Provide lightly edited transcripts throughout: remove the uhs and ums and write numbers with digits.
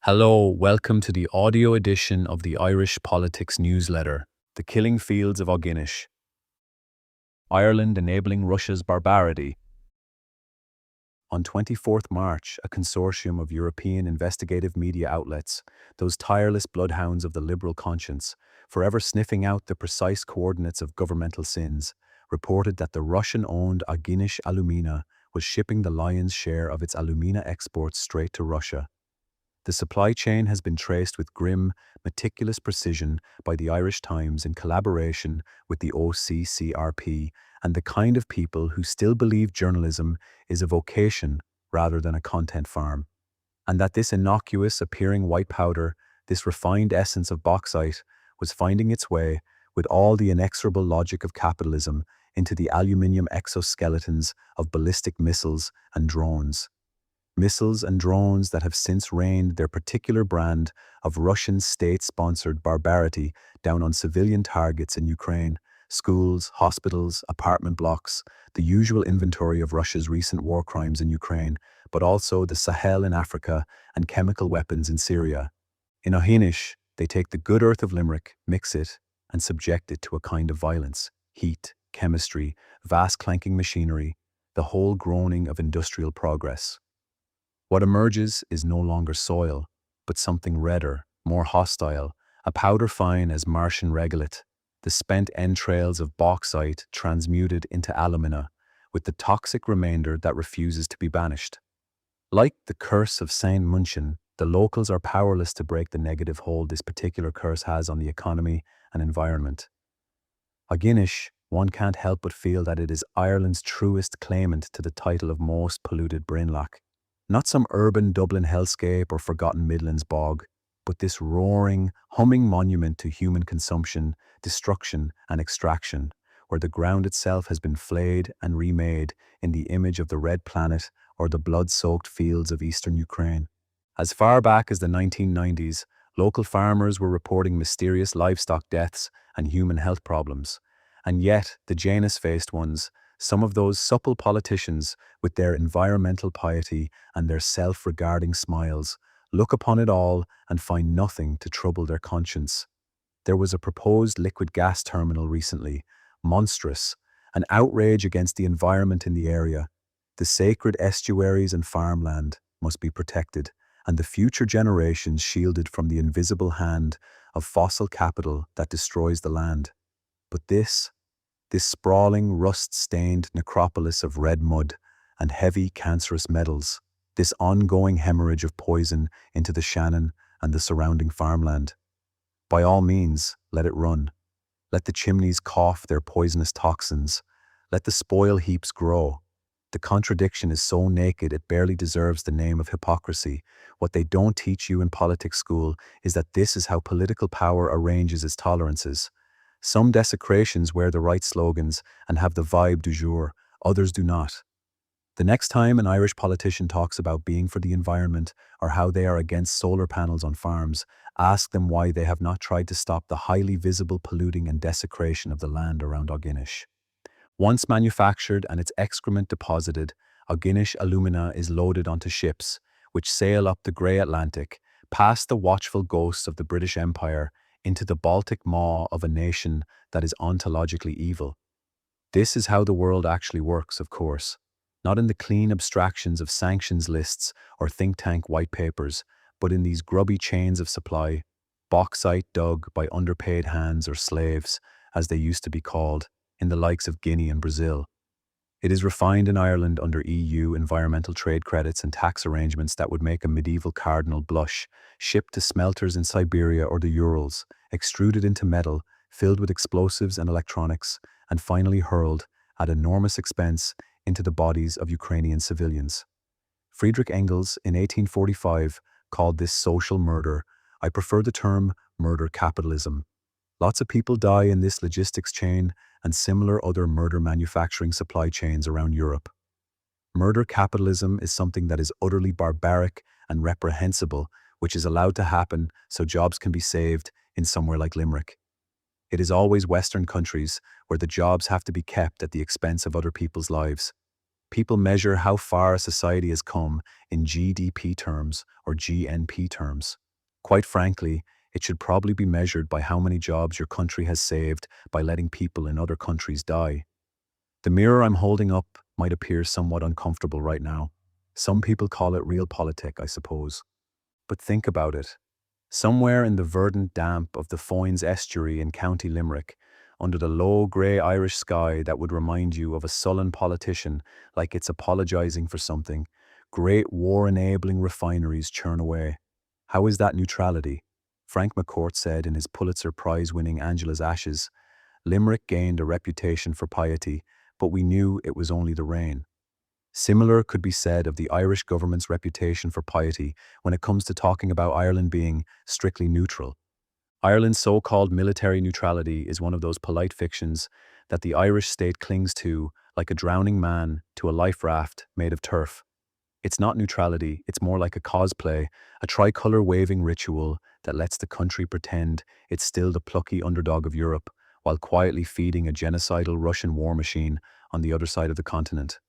Hello, welcome to the audio edition of the Irish Politics newsletter, The Killing Fields of Aughinish. Ireland enabling Russia's barbarity. On 24th March, a consortium of European investigative media outlets, those tireless bloodhounds of the liberal conscience, forever sniffing out the precise coordinates of governmental sins, reported that the Russian-owned Aughinish Alumina was shipping the lion's share of its alumina exports straight to Russia. The supply chain has been traced with grim, meticulous precision by the Irish Times in collaboration with the OCCRP and the kind of people who still believe journalism is a vocation rather than a content farm, and that this innocuous appearing white powder, this refined essence of bauxite, was finding its way, with all the inexorable logic of capitalism, into the aluminium exoskeletons of ballistic missiles and drones. Missiles and drones that have since rained their particular brand of Russian state-sponsored barbarity down on civilian targets in Ukraine, schools, hospitals, apartment blocks, the usual inventory of Russia's recent war crimes in Ukraine, but also the Sahel in Africa and chemical weapons in Syria. In Aughinish, they take the good earth of Limerick, mix it, and subject it to a kind of violence, heat, chemistry, vast clanking machinery, the whole groaning of industrial progress. What emerges is no longer soil, but something redder, more hostile, a powder fine as Martian regolith, the spent entrails of bauxite transmuted into alumina, with the toxic remainder that refuses to be banished. Like the curse of Saint Munchin, the locals are powerless to break the negative hold this particular curse has on the economy and environment. Aughinish, one can't help but feel that it is Ireland's truest claimant to the title of most polluted Brainlock. Not some urban Dublin hellscape or forgotten Midlands bog, but this roaring, humming monument to human consumption, destruction, and extraction, where the ground itself has been flayed and remade in the image of the Red Planet or the blood-soaked fields of eastern Ukraine. As far back as the 1990s, local farmers were reporting mysterious livestock deaths and human health problems, and yet the Janus-faced ones, some of those supple politicians with their environmental piety and their self-regarding smiles, look upon it all and find nothing to trouble their conscience. There was a proposed liquid gas terminal recently, monstrous, an outrage against the environment in the area. The sacred estuaries and farmland must be protected, and the future generations shielded from the invisible hand of fossil capital that destroys the land. But this sprawling, rust-stained necropolis of red mud and heavy, cancerous metals, this ongoing hemorrhage of poison into the Shannon and the surrounding farmland. By all means, let it run. Let the chimneys cough their poisonous toxins. Let the spoil heaps grow. The contradiction is so naked it barely deserves the name of hypocrisy. What they don't teach you in politics school is that this is how political power arranges its tolerances. Some desecrations wear the right slogans and have the vibe du jour, others do not. The next time an Irish politician talks about being for the environment or how they are against solar panels on farms, ask them why they have not tried to stop the highly visible polluting and desecration of the land around Aughinish. Once manufactured and its excrement deposited, Aughinish alumina is loaded onto ships, which sail up the grey Atlantic, past the watchful ghosts of the British Empire, into the Baltic maw of a nation that is ontologically evil. This is how the world actually works, of course, not in the clean abstractions of sanctions lists or think tank white papers, but in these grubby chains of supply, bauxite dug by underpaid hands or slaves, as they used to be called, in the likes of Guinea and Brazil. It is refined in Ireland under EU environmental trade credits and tax arrangements that would make a medieval cardinal blush, shipped to smelters in Siberia or the Urals, extruded into metal, filled with explosives and electronics, and finally hurled, at enormous expense, into the bodies of Ukrainian civilians. Friedrich Engels, in 1845, called this social murder. I prefer the term murder capitalism. Lots of people die in this logistics chain and similar other murder manufacturing supply chains around Europe. Murder capitalism is something that is utterly barbaric and reprehensible, which is allowed to happen so jobs can be saved in somewhere like Limerick. It is always Western countries where the jobs have to be kept at the expense of other people's lives. People measure how far a society has come in GDP terms or GNP terms. Quite frankly, it should probably be measured by how many jobs your country has saved by letting people in other countries die. The mirror I'm holding up might appear somewhat uncomfortable right now. Some people call it realpolitik, I suppose. But think about it. Somewhere in the verdant damp of the Foynes estuary in County Limerick, under the low grey Irish sky that would remind you of a sullen politician like it's apologising for something, great war-enabling refineries churn away. How is that neutrality? Frank McCourt said in his Pulitzer Prize-winning Angela's Ashes, Limerick gained a reputation for piety, but we knew it was only the rain. Similar could be said of the Irish government's reputation for piety when it comes to talking about Ireland being strictly neutral. Ireland's so-called military neutrality is one of those polite fictions that the Irish state clings to like a drowning man to a life raft made of turf. It's not neutrality, it's more like a cosplay, a tricolour waving ritual that lets the country pretend it's still the plucky underdog of Europe while quietly feeding a genocidal Russian war machine on the other side of the continent.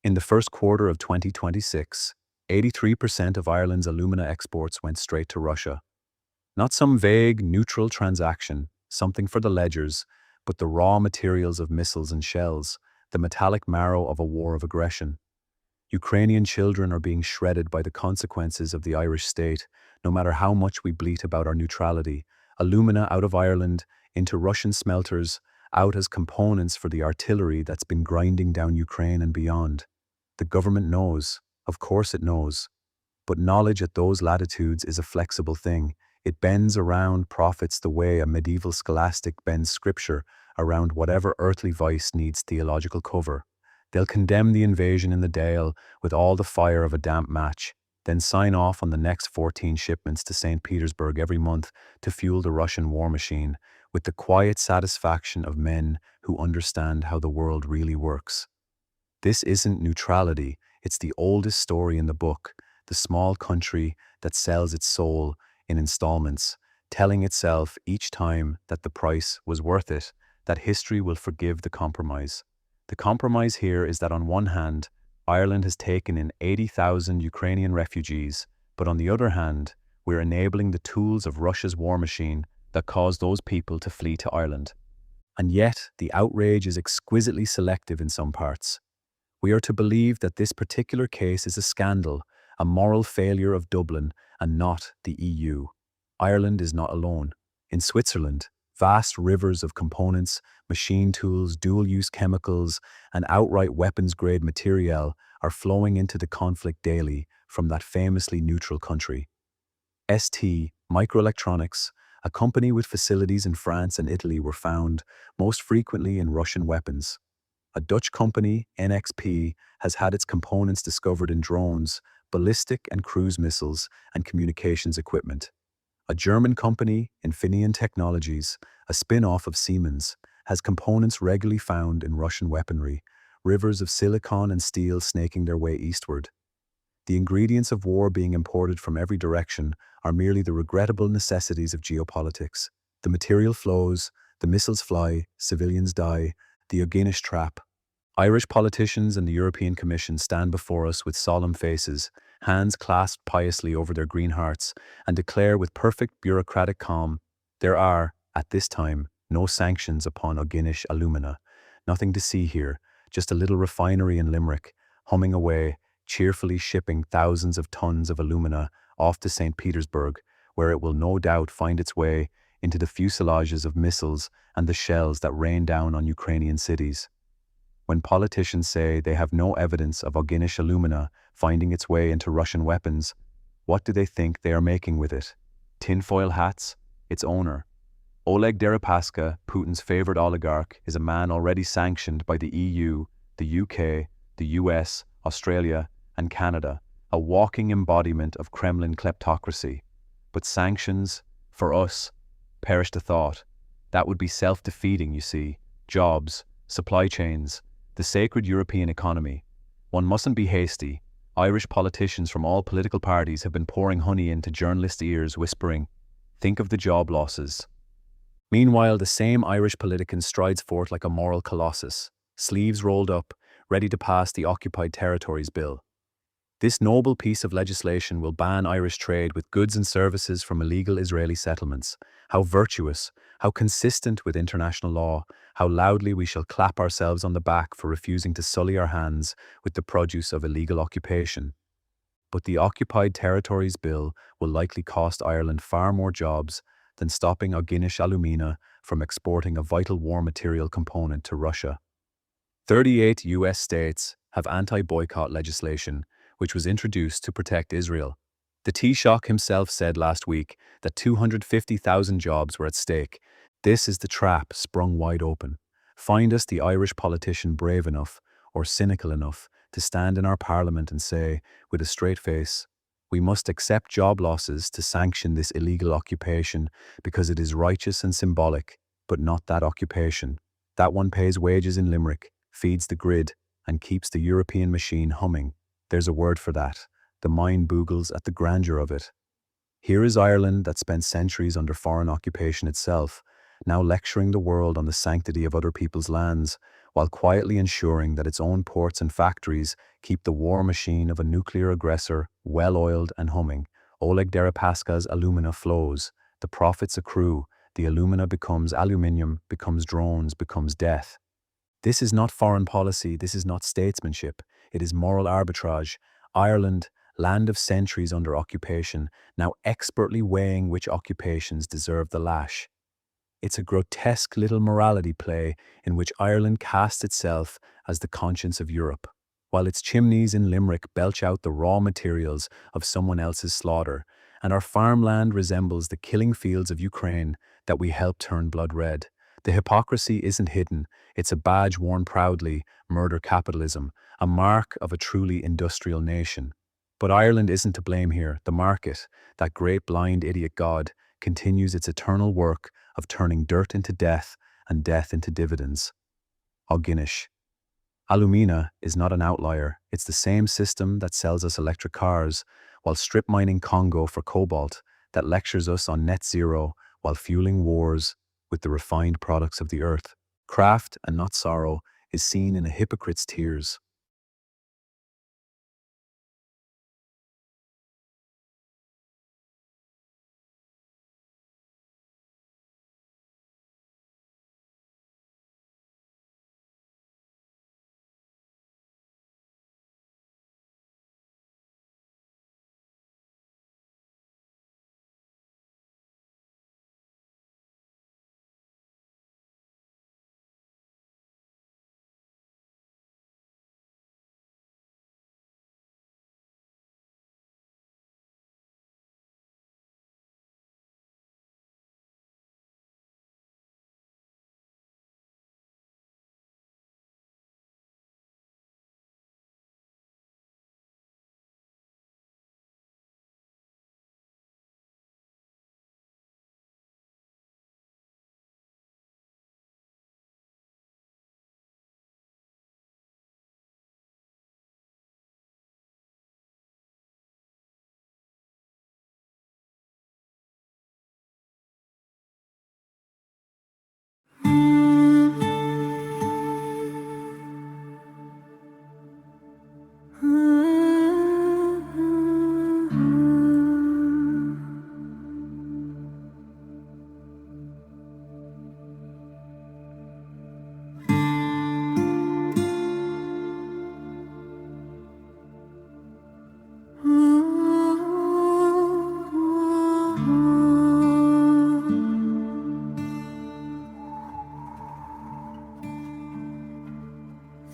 In the first quarter of 2026, 83% of Ireland's alumina exports went straight to Russia. Not some vague, neutral transaction, something for the ledgers, but the raw materials of missiles and shells, the metallic marrow of a war of aggression. Ukrainian children are being shredded by the consequences of the Irish state, no matter how much we bleat about our neutrality. Alumina out of Ireland, into Russian smelters, out as components for the artillery that's been grinding down Ukraine and beyond. The government knows, of course it knows, but knowledge at those latitudes is a flexible thing. It bends around prophets the way a medieval scholastic bends scripture around whatever earthly vice needs theological cover. They'll condemn the invasion in the Dale with all the fire of a damp match, then sign off on the next 14 shipments to St. Petersburg every month to fuel the Russian war machine, with the quiet satisfaction of men who understand how the world really works. This isn't neutrality, it's the oldest story in the book, the small country that sells its soul in installments, telling itself each time that the price was worth it, that history will forgive the compromise. The compromise here is that on one hand, Ireland has taken in 80,000 Ukrainian refugees, but on the other hand, we're enabling the tools of Russia's war machine that caused those people to flee to Ireland. And yet, the outrage is exquisitely selective in some parts. We are to believe that this particular case is a scandal, a moral failure of Dublin, and not the EU. Ireland is not alone. In Switzerland, vast rivers of components, machine tools, dual-use chemicals, and outright weapons-grade material are flowing into the conflict daily from that famously neutral country. ST Microelectronics, a company with facilities in France and Italy, were found most frequently in Russian weapons. A Dutch company, NXP, has had its components discovered in drones, ballistic and cruise missiles, and communications equipment. A German company, Infineon Technologies, a spin-off of Siemens, has components regularly found in Russian weaponry, rivers of silicon and steel snaking their way eastward. The ingredients of war being imported from every direction are merely the regrettable necessities of geopolitics. The material flows, the missiles fly, civilians die, the Aughinish trap. Irish politicians and the European Commission stand before us with solemn faces, hands clasped piously over their green hearts, and declare with perfect bureaucratic calm, there are, at this time, no sanctions upon Aughinish Alumina. Nothing to see here, just a little refinery in Limerick, humming away, cheerfully shipping thousands of tons of alumina off to St. Petersburg, where it will no doubt find its way into the fuselages of missiles and the shells that rain down on Ukrainian cities. When politicians say they have no evidence of Aughinish alumina finding its way into Russian weapons, what do they think they are making with it? Tinfoil hats? Its owner. Oleg Deripaska, Putin's favorite oligarch, is a man already sanctioned by the EU, the UK, the US, Australia, and Canada, a walking embodiment of Kremlin kleptocracy. But sanctions, for us, perish the thought. That would be self-defeating, you see. Jobs, supply chains, the sacred European economy. One mustn't be hasty. Irish politicians from all political parties have been pouring honey into journalists' ears, whispering, think of the job losses. Meanwhile, the same Irish politicant strides forth like a moral colossus, sleeves rolled up, ready to pass the Occupied Territories Bill. This noble piece of legislation will ban Irish trade with goods and services from illegal Israeli settlements. How virtuous, how consistent with international law, how loudly we shall clap ourselves on the back for refusing to sully our hands with the produce of illegal occupation. But the Occupied Territories Bill will likely cost Ireland far more jobs than stopping Aughinish Alumina from exporting a vital war material component to Russia. 38 US states have anti-boycott legislation, which was introduced to protect Israel. The Taoiseach himself said last week that 250,000 jobs were at stake. This is the trap sprung wide open. Find us the Irish politician brave enough or cynical enough to stand in our parliament and say, with a straight face, we must accept job losses to sanction this illegal occupation because it is righteous and symbolic, but not that occupation. That one pays wages in Limerick, feeds the grid, and keeps the European machine humming. There's a word for that. The mind boogles at the grandeur of it. Here is Ireland that spent centuries under foreign occupation itself, now lecturing the world on the sanctity of other people's lands, while quietly ensuring that its own ports and factories keep the war machine of a nuclear aggressor well-oiled and humming. Oleg Deripaska's alumina flows, the profits accrue, the alumina becomes aluminium, becomes drones, becomes death. This is not foreign policy, this is not statesmanship, it is moral arbitrage. Ireland, land of centuries under occupation, now expertly weighing which occupations deserve the lash. It's a grotesque little morality play in which Ireland casts itself as the conscience of Europe, while its chimneys in Limerick belch out the raw materials of someone else's slaughter, and our farmland resembles the killing fields of Ukraine that we helped turn blood red. The hypocrisy isn't hidden, it's a badge worn proudly, murder capitalism, a mark of a truly industrial nation. But Ireland isn't to blame here. The market, that great blind idiot god, continues its eternal work of turning dirt into death and death into dividends. Aughinish Alumina is not an outlier. It's the same system that sells us electric cars, while strip mining Congo for cobalt, that lectures us on net zero while fueling wars with the refined products of the earth. Craft and not sorrow is seen in a hypocrite's tears.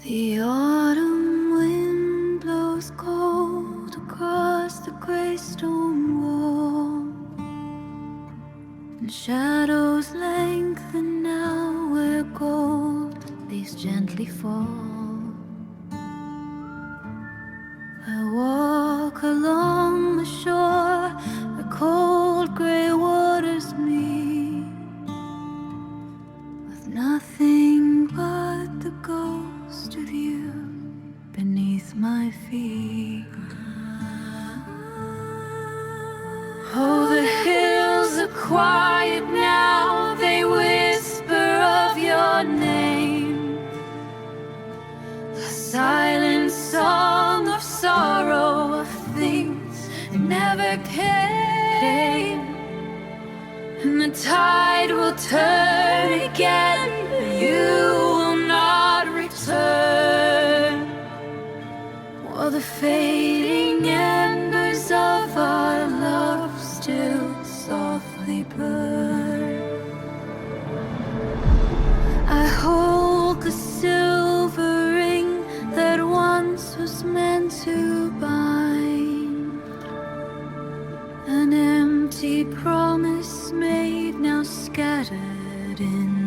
The autumn wind blows cold across the grey stone wall, and shadows lengthen now where gold leaves gently fall. I walk along the shore where cold grey waters meet, with nothing but the ghost of you beneath my feet. Oh, the hills are quiet now, they whisper of your name. The silent song of sorrow, of things that never came. And the tide will turn again, but you will not return. While the fading embers of our love still softly burn. I hold the silver ring that once was meant to bind, an empty promise made, now scattered in